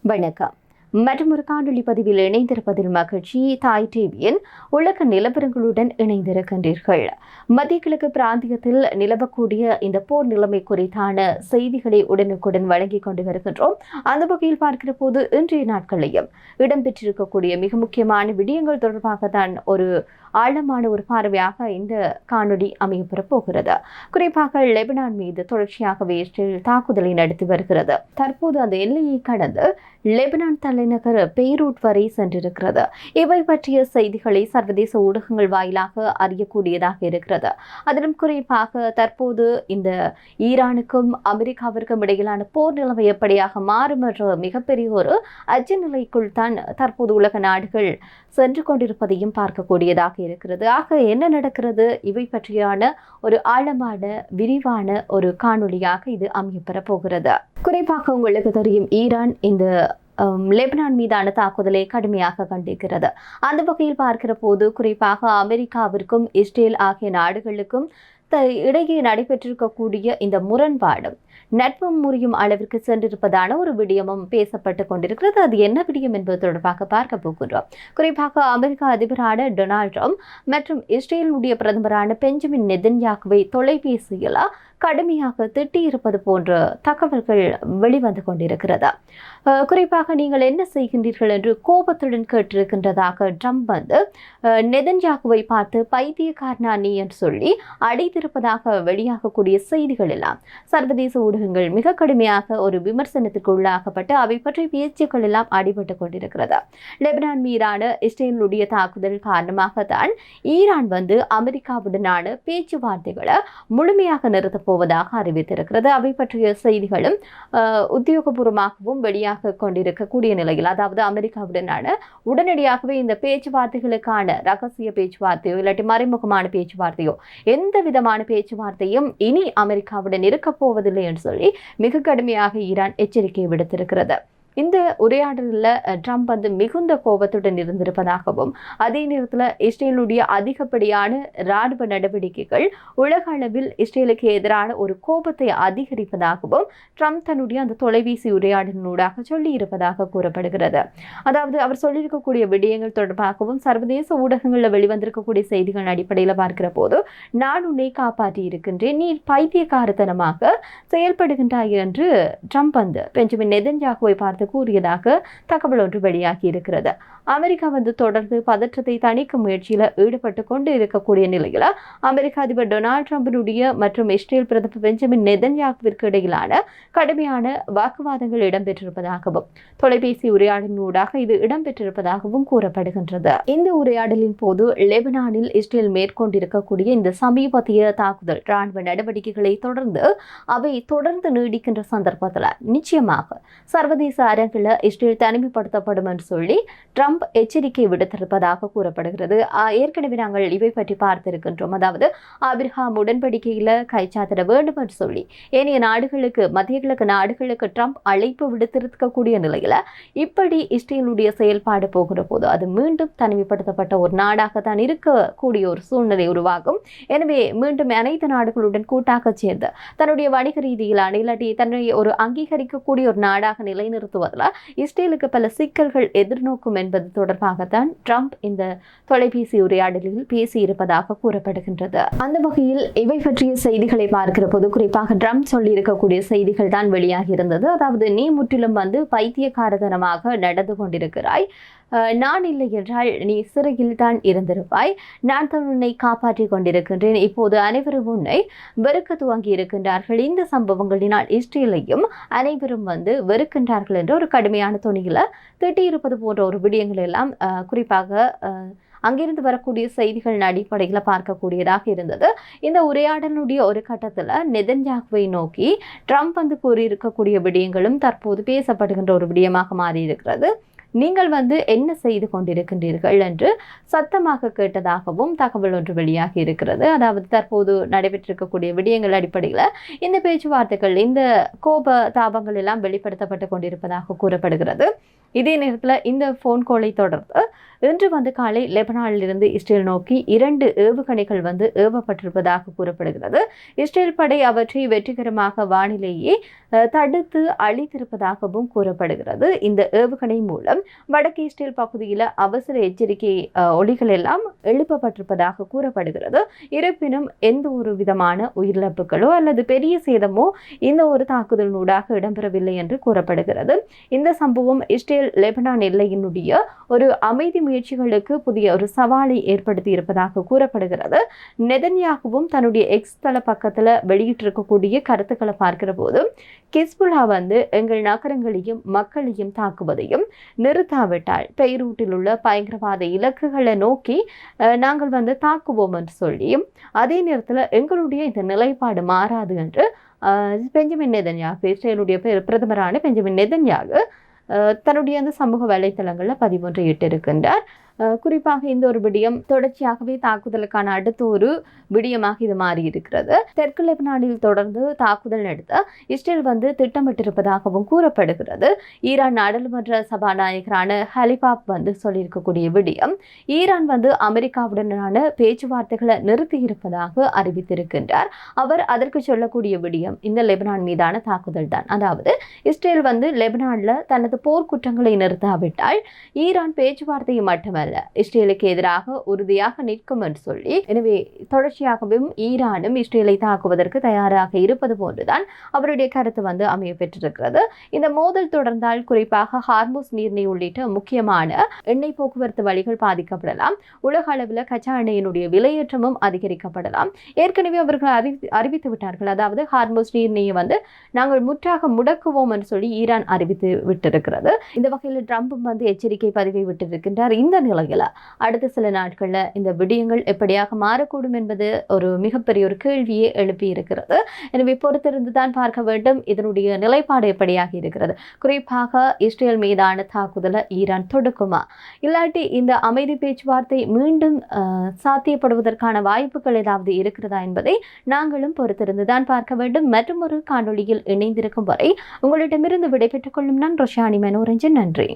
வணக்கம். மற்றொரு காணொலி பதிவில் இணைந்திருப்பதில் மகிழ்ச்சி. தாய் டிவியின் உலக நிலவரங்களுடன் இணைந்திருக்கின்றீர்கள். மத்திய கிழக்கு பிராந்தியத்தில் நிலவக்கூடிய இந்த போர் நிலைமை குறித்தான செய்திகளை உடனுக்குடன் வழங்கிக் கொண்டு வருகின்றோம். அந்த வகையில் பார்க்கிற போது இன்றைய நாட்களையும் இடம்பெற்றிருக்கக்கூடிய மிக முக்கியமான விடயங்கள் தொடர்பாக தான் ஒரு ஆழமான ஒரு பார்வையாக இந்த காணொலி அமையப்பெற போகிறது. குறிப்பாக லெபனான் மீது தொடர்ச்சியாகவே இஸ்ரேல் தாக்குதலை நடத்தி வருகிறது. தற்போது அந்த எல்லையை கடந்து லெபனான் தலைநகர் பெய்ரூட் வரை சென்றிருக்கிறது. இவை பற்றிய செய்திகளை சர்வதேச ஊடகங்கள் வாயிலாக அறியக்கூடியதாக இருக்கிறது. அதிலும் குறிப்பாக தற்போது இந்த ஈரானுக்கும் அமெரிக்காவிற்கும் இடையிலான போர் நிலைமை எப்படியாக மாறும் என்ற மிகப்பெரிய ஒரு அச்ச நிலைக்குள் தான் தற்போது உலக நாடுகள் சென்று கொண்டிருப்பதையும் பார்க்கக்கூடியதாக இருக்கிறது. ஆக என்ன நடக்கிறது, இவை பற்றியான ஒரு ஆழமான விரிவான ஒரு காணொலியாக இது அமையப்பெற போகிறது. குறிப்பாக உங்களுக்கு தெரியும், ஈரான் இந்த லெபனான் மீதான தாக்குதலை கடுமையாக கண்டிக்கிறது. அந்த வகையில் பார்க்கிற போது குறிப்பாக அமெரிக்காவிற்கும் இஸ்ரேல் ஆகிய நாடுகளுக்கும் இடையே நடைபெற்றிருக்கக்கூடிய இந்த முரண்பாடும் நட்பும் முறியும் அளவிற்கு சென்றிருப்பதான ஒரு விடயமும் பேசப்பட்டு கொண்டிருக்கிறது. அது என்ன விடயம் என்பது தொடர்பாக பார்க்க போகின்றோம். குறிப்பாக அமெரிக்க அதிபரான டொனால்ட் ட்ரம்ப் மற்றும் இஸ்ரேலுடைய பிரதமரான பெஞ்சமின் நெதன்யாகுவை தொலைபேசியில் கடுமையாக திட்டியிருப்பது போன்ற தகவல்கள் வெளிவந்து கொண்டிருக்கிறது. குறிப்பாக நீங்கள் என்ன செய்கின்றீர்கள் என்று கோபத்துடன் கேட்டிருக்கின்றதாக ட்ரம்ப் நெதன்யாகுவை பார்த்து பைத்தியக்காரனா நீ என்று சொல்லி அடைத்திருப்பதாக வெளியாகக்கூடிய செய்திகள் எல்லாம் சர்வதேச ஊடகங்கள் மிக கடுமையாக ஒரு விமர்சனத்துக்கு உள்ளாக்கப்பட்டு அவை பற்றிய பேச்சுக்கள் எல்லாம் அடிபட்டு கொண்டிருக்கிறது. லெபனான் மீதான இஸ்ரேலுடைய தாக்குதல் காரணமாகத்தான் ஈரான் அமெரிக்காவுடனான பேச்சுவார்த்தைகளை முழுமையாக நிறுத்தப் போவதாக அறிவித்திருக்கிறது. அவை பற்றிய செய்திகளும் உத்தியோகபூர்வமாகவும் வெளியாக கொண்டிருக்கக்கூடிய நிலையில், அதாவது அமெரிக்காவுடனான உடனடியாகவே இந்த பேச்சுவார்த்தைகளுக்கான ரகசிய பேச்சுவார்த்தையோ இல்லாட்டி மறைமுகமான பேச்சுவார்த்தையோ எந்த விதமான பேச்சுவார்த்தையும் இனி அமெரிக்காவுடன் இருக்கப் போவதில்லை என்று சொல்லி மிக கடுமையாக ஈரான் எச்சரிக்கை விடுத்திருக்கிறது. இந்த உரையாடலில் ட்ரம்ப் மிகுந்த கோபத்துடன் இருந்திருப்பதாகவும் அதே நேரத்தில் இஸ்ரேலுடைய அதிகப்படியான இராணுவ நடவடிக்கைகள் உலக அளவில் இஸ்ரேலுக்கு எதிரான ஒரு கோபத்தை அதிகரிப்பதாகவும் ட்ரம்ப் தன்னுடைய அந்த தொலைபேசி உரையாடலினூடாக சொல்லி இருப்பதாக கூறப்படுகிறது. அதாவது அவர் சொல்லியிருக்கக்கூடிய விடயங்கள் தொடர்பாகவும் சர்வதேச ஊடகங்களில் வெளிவந்திருக்கக்கூடிய செய்திகள் அடிப்படையில் பார்க்கிற போது, நான் உன்னை காப்பாற்றி இருக்கின்றேன், நீ பைத்தியக்காரத்தனமாக செயல்படுகின்றாய் என்று ட்ரம்ப் பெஞ்சமின் நெதன்யாகுவை பார்த்து கூறியதாக தகவல் ஒன்று வெளியாகி இருக்கிறது. அமெரிக்கா தொடர்ந்து பதற்றத்தை தணிக்கும் முயற்சியில் ஈடுபட்டு கொண்டு இருக்கக்கூடிய நிலையில் அமெரிக்க அதிபர் டொனால்ட் ட்ரம்பினுடைய மற்றும் இஸ்ரேல் பிரதமர் பெஞ்சமின் நெதன்யாகுவிற்கு இடையிலான கடுமையான வாக்குவாதங்கள் இடம்பெற்றிருப்பதாகவும் தொலைபேசி உரையாடலினூடாக இது இடம்பெற்றிருப்பதாகவும் கூறப்படுகின்றது. இந்த உரையாடலின் போது லெபனானில் இஸ்ரேல் மேற்கொண்டிருக்கக்கூடிய இந்த சமீபத்திய தாக்குதல் ராணுவ நடவடிக்கைகளை தொடர்ந்து அவை தொடர்ந்து நீடிக்கின்ற சந்தர்ப்பத்தில் நிச்சயமாக சர்வதேச அரங்கில் இஸ்ரேல் தனிமைப்படுத்தப்படும் என்று சொல்லி ட்ரம்ப் எச்சரிக்கை விடுத்திருப்பதாக கூறப்படுகிறது. ஏற்கனவே நாங்கள் இவை பற்றி பார்த்திருக்கின்றோம். அதாவது ஆபிரகாம் உடன்படிக்கையில் கைச்சாத்திட வேண்டும் என்று சொல்லி ஏனைய நாடுகளுக்கு, மத்திய கிழக்கு நாடுகளுக்கு ட்ரம்ப் அழைப்பு விடுத்திருக்கக்கூடிய நிலையில் இப்படி இஸ்ரேலுடைய செயல்பாடு போகிற போது அது மீண்டும் தனிமைப்படுத்தப்பட்ட ஒரு நாடாகத்தான் இருக்கக்கூடிய ஒரு சூழ்நிலை உருவாகும். எனவே மீண்டும் அனைத்து நாடுகளுடன் கூட்டாக சேர்ந்து தன்னுடைய வணிக ரீதியிலான இல்லாட்டி தன்னை ஒரு அங்கீகரிக்கக்கூடிய ஒரு நாடாக நிலைநிறுத்துவதில் இஸ்ரேலுக்கு பல சிக்கல்கள் எதிர்நோக்கும் என்பது தொடர்பாகத்தான் ட்ரம்ப் இந்த தொலைபேசி உரையாடலில் பேசியிருப்பதாக கூறப்படுகின்றது. அந்த வகையில் இவை பற்றிய செய்திகளை பார்க்கிற போது குறிப்பாக ட்ரம்ப் சொல்லி இருக்கக்கூடிய செய்திகள் தான் வெளியாகி இருந்தது. அதாவது நீ முற்றிலும் பைத்தியக்காரத்தனமாக நடந்து கொண்டிருக்கிறாய், நான் இல்லை என்றால் நீ சிறையில் தான் இருந்திருப்பாய், நான் தான் உன்னை காப்பாற்றிக் கொண்டிருக்கின்றேன், இப்போது அனைவரும் உன்னை வெறுக்க துவங்கி இருக்கின்றார்கள், இந்த சம்பவங்களினால் இஸ்ரேலையும் அனைவரும் வெறுக்கின்றார்கள் என்ற ஒரு கடுமையான துணியில் திட்டியிருப்பது போன்ற ஒரு விடயங்கள் எல்லாம் குறிப்பாக அங்கிருந்து வரக்கூடிய செய்திகளின் அடிப்படையில் பார்க்கக்கூடியதாக இருந்தது. இந்த உரையாடலுடைய ஒரு கட்டத்தில் நெதன்யாகுவை நோக்கி ட்ரம்ப் கூறியிருக்கக்கூடிய விடயங்களும் தற்போது பேசப்படுகின்ற ஒரு விடயமாக மாறியிருக்கிறது. நீங்கள் என்ன செய்து கொண்டிருக்கின்றீர்கள் என்று சத்தமாக கேட்டதாகவும் தகவல் ஒன்று வெளியாகி இருக்கிறது. அதாவது தற்போது நடைபெற்றிருக்கக்கூடிய விடயங்கள் அடிப்படையில் இந்த பேச்சுவார்த்தைகள், இந்த கோப தாபங்கள் எல்லாம் வெளிப்படுத்தப்பட்டு கொண்டிருப்பதாக கூறப்படுகிறது. இதே நேரத்தில் இந்த ஃபோன் காலை தொடர்ந்து இன்று காலை லெபனானிலிருந்து இஸ்ரேல் நோக்கி 2 ஏவுகணைகள் ஏவப்பட்டிருப்பதாக கூறப்படுகிறது. இஸ்ரேல் படை அவற்றை வெற்றிகரமாக வானிலேயே தடுத்து அழித்திருப்பதாகவும் கூறப்படுகிறது. இந்த ஏவுகணை மூலம் வடக்கு இஸ்ரேல் பகுதியில் அவசர எச்சரிக்கை ஒலிகள் எல்லாம் எழுப்பப்பட்டிருப்பதாக கூறப்படுகிறது. இருப்பினும் எந்த ஒரு விதமான உயிரிழப்புகளோ அல்லது பெரிய சேதமோ இந்த ஒரு தாக்குதலினூடாக இடம்பெறவில்லை என்று கூறப்படுகிறது. இந்த சம்பவம் இஸ்ரேல் லெபனான் எல்லையினுடைய ஒரு அமைதி முயற்சிகளுக்கு புதிய ஒரு சவாலை ஏற்படுத்தி இருப்பதாக கூறப்படுகிறது. நெதன்யாகுவும் தன்னுடைய எக்ஸ் தள பக்கத்தில் வெளியிட்டிருக்கக்கூடிய கருத்துக்களை பார்க்கிற போது கிஸ்புல்லா எங்கள் நகரங்களையும் மக்களையும் தாக்குவதையும் நிறுத்தாவிட்டால் பெய்ரூட்டில் உள்ள பயங்கரவாத இலக்குகளை நோக்கி நாங்கள் தாக்குவோம் என்று சொல்லியும், அதே நேரத்தில் எங்களுடைய இந்த நிலைப்பாடு மாறாது என்று பெஞ்சமின் நெதன்யாகு, இஸ்ரேலுடைய பிரதமரான பெஞ்சமின் நெதன்யாகு தன்னுடைய அந்த சமூக வலைத்தளங்களில் பதிவொன்றை இட்டிருக்கின்றார். குறிப்பாக இந்த ஒரு விடயம் தொடர்ச்சியாகவே தாக்குதலுக்கான அடுத்த ஒரு விடயமாக இது மாறி இருக்கிறது. தெற்கு லெபனானில் தொடர்ந்து தாக்குதல் நடத்த இஸ்ரேல் திட்டமிட்டிருப்பதாகவும் கூறப்படுகிறது. ஈரான் நாடாளுமன்ற சபாநாயகரான ஹலிபாப் சொல்லியிருக்கக்கூடிய விடயம், ஈரான் அமெரிக்காவுடனான பேச்சுவார்த்தைகளை நிறுத்தி இருப்பதாக அறிவித்திருக்கின்றார். அவர் அதற்கு சொல்லக்கூடிய விடயம் இந்த லெபனான் மீதான தாக்குதல் தான். அதாவது இஸ்ரேல் லெபனான்ல தனது போர்க்குற்றங்களை நிறுத்தாவிட்டால் ஈரான் பேச்சுவார்த்தையை மட்டுமல்ல இஸ்ரேலுக்கு எதிராக உறுதியாக நிற்கும் என்று சொல்லி, எனவே தொடர்ச்சியாகவும் ஈரானும் இஸ்ரேலை தாக்குவதற்கு தயாராக இருப்பது போன்றுதான் அவருடைய கருத்து அமைய பெற்றிருக்கிறது. இந்த மோதல் தொடர்ந்தால் குறிப்பாக ஹார்முஸ் நீர்நிலை உள்ளிட்ட முக்கியமான எண்ணெய் போக்குவரத்து வழிகள் பாதிக்கப்படலாம். உலக அளவில் கச்சா எண்ணெயினுடைய விலையேற்றமும் அதிகரிக்கப்படலாம். ஏற்கனவே அவர்கள் அறிவித்து விட்டார்கள். அதாவது ஹார்முஸ் நீர்நிலையை நாங்கள் முற்றாக முடக்குவோம் என்று சொல்லி ஈரான் அறிவித்து விட்டிருக்கிறது. இந்த வகையில் ட்ரம்பும் எச்சரிக்கை பதிவை விட்டிருக்கின்றார். இந்த நிலையில் அடுத்த சில நாட்களில் இந்த விடயங்கள் எப்படியாக மாறக்கூடும் என்பது ஒரு மிகப்பெரிய ஒரு கேள்வியை எழுப்பி இருக்கிறது. எனவே பொறுத்திருந்து தான் பார்க்க வேண்டும் இதனுடைய நிலைப்பாடு எப்படியாக இருக்கிறது. குறிப்பாக இஸ்ரேல் மீதான தாக்குதலை ஈரான் தொடுக்குமா, இல்லாட்டி இந்த அமைதி பேச்சுவார்த்தை மீண்டும் சாத்தியப்படுவதற்கான வாய்ப்புகள் ஏதாவது இருக்கிறதா என்பதை நாங்களும் பொறுத்திருந்து தான் பார்க்க வேண்டும். மற்றும் ஒரு காணொளியில் இணைந்திருக்கும் வரை உங்களிடமிருந்து விடைபெற்றுக் கொள்ளும் நான் ரோஷானி மனோரஞ்சன். நன்றி.